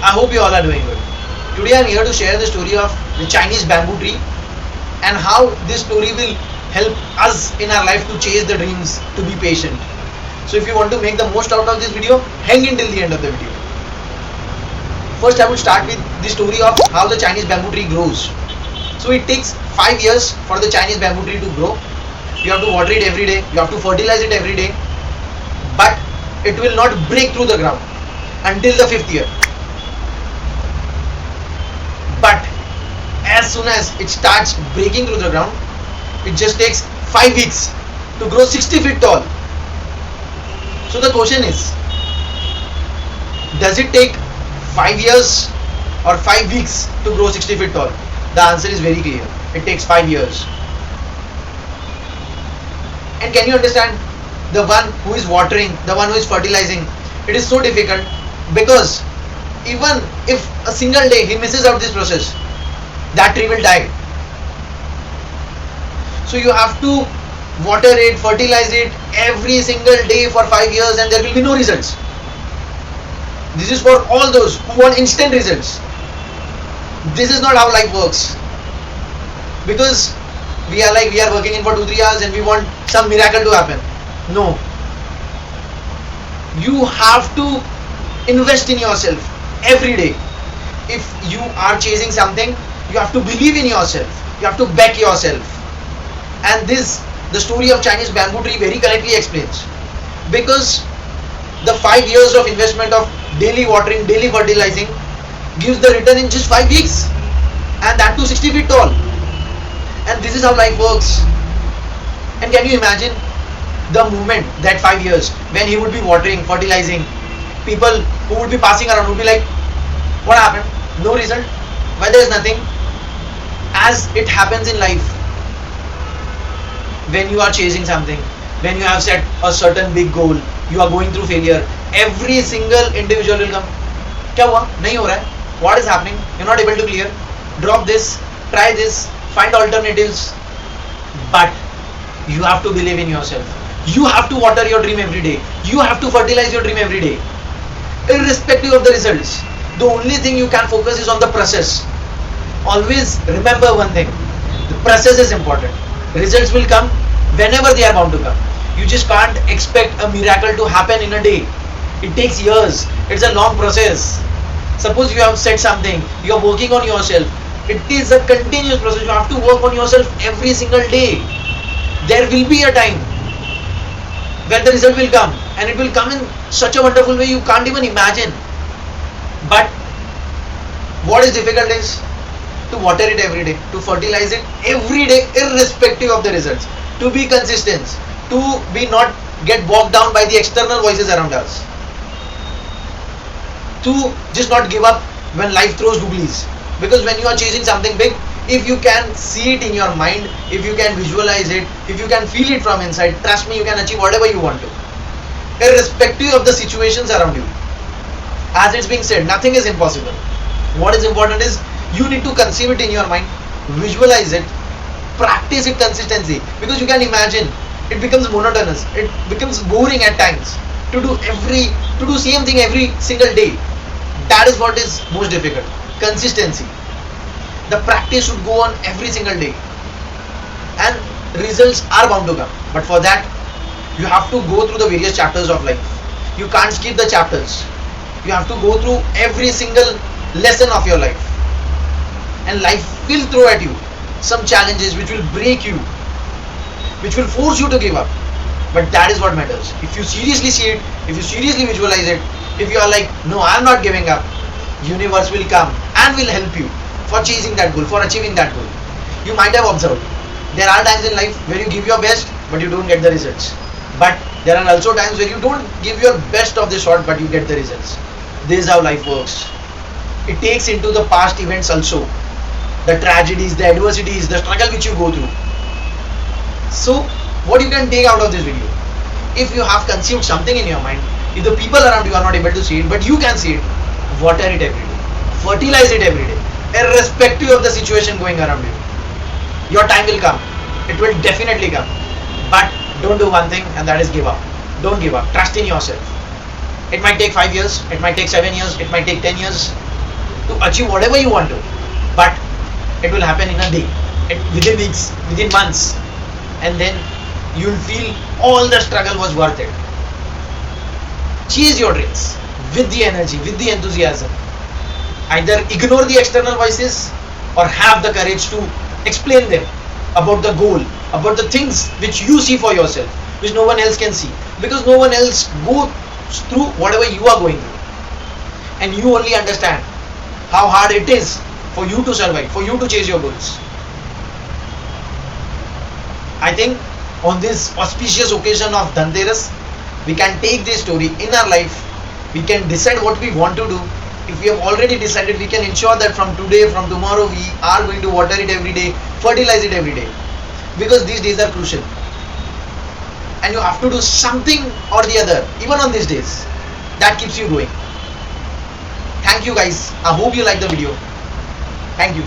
I hope you all are doing good. Today I am here to share the story of the Chinese bamboo tree and how this story will help us in our life to chase the dreams, to be patient. So if you want to make the most out of this video, hang in till the end of the video. First I would start with the story of how the Chinese bamboo tree grows. So it takes 5 years for the Chinese bamboo tree to grow. You have to water it every day, you have to fertilize it every day, but it will not break through the ground until the 5th year. But as soon as it starts breaking through the ground, it just takes 5 weeks to grow 60 feet tall. So the question is, does it take 5 years or 5 weeks to grow 60 feet tall? The answer is very clear. It takes 5 years. And can you understand, the one who is watering, the one who is fertilizing, it is so difficult, because even if a single day he misses out this process, that tree will die. So you have to water it, fertilize it every single day for 5 years, and there will be no results. This is for all those who want instant results. This is not how life works, because we are working in for 2-3 hours and we want some miracle to happen. No, you have to invest in yourself every day. If you are chasing something, you have to believe in yourself, you have to back yourself. And this, the story of Chinese bamboo tree very correctly explains, because the 5 years of investment of daily watering, daily fertilizing gives the return in just 5 weeks, and that too 60 feet tall. And this is how life works. And can you imagine the moment, that 5 years, when he would be watering, fertilizing, people who would be passing around would be like, what happened? No result? Why there is nothing? As it happens in life, when you are chasing something, when you have set a certain big goal, you are going through failure, every single individual will come, क्या हुआ? नहीं हो रहा है? What is happening? You're not able to clear. Drop this, try this, find alternatives. But you have to believe in yourself. You have to water your dream every day. You have to fertilize your dream every day, irrespective of the results. The only thing you can focus is on the process. Always remember one thing, the process is important. Results will come whenever they are bound to come. You just can't expect a miracle to happen in a day. It takes years. It's a long process. Suppose you have said something, you are working on yourself. It is a continuous process. You have to work on yourself every single day. There will be a time where the result will come, and it will come in such a wonderful way you can't even imagine. But what is difficult is to water it every day, to fertilize it every day, irrespective of the results, to be consistent, to be not get bogged down by the external voices around us, to just not give up when life throws googlies. Because when you are chasing something big, if you can see it in your mind, if you can visualize it, if you can feel it from inside, trust me, you can achieve whatever you want to, irrespective of the situations around you. As it's being said, nothing is impossible. What is important is you need to conceive it in your mind, visualize it, practice it consistently. Because you can imagine, it becomes monotonous, it becomes boring at times to do same thing every single day. That is what is most difficult. Consistency. The practice should go on every single day, and results are bound to come. But for that, you have to go through the various chapters of life. You can't skip the chapters. You have to go through every single lesson of your life, and life will throw at you some challenges which will break you, which will force you to give up. But that is what matters. If you seriously see it, if you seriously visualize it, if you are like, no, I am not giving up, universe will come and will help you for chasing that goal, for achieving that goal. You might have observed, there are times in life where you give your best but you don't get the results. But there are also times where you don't give your best of the shot but you get the results. This is how life works. It takes into the past events also, the tragedies, the adversities, the struggle which you go through. So what you can take out of this video, if you have conceived something in your mind, if the people around you are not able to see it but you can see it, water it every day, fertilize it every day, irrespective of the situation going around you. Your time will come. It will definitely come. But don't do one thing, and that is give up. Don't give up. Trust in yourself. It might take 5 years, it might take 7 years, it might take 10 years. to achieve whatever you want to, but it will happen in a day, within weeks, within months, and then you'll feel all the struggle was worth it. Chase your dreams with the energy, with the enthusiasm. Either ignore the external voices or have the courage to explain them about the goal, about the things which you see for yourself, which no one else can see, because no one else go through whatever you are going through, and you only understand how hard it is for you to survive, for you to chase your goals. I think on this auspicious occasion of Dhanteras, we can take this story in our life. We can decide what we want to do. If we have already decided, we can ensure that from today, from tomorrow, we are going to water it every day, fertilize it every day, because these days are crucial, and you have to do something or the other, even on these days. That keeps you going. Thank you guys. I hope you like the video. Thank you.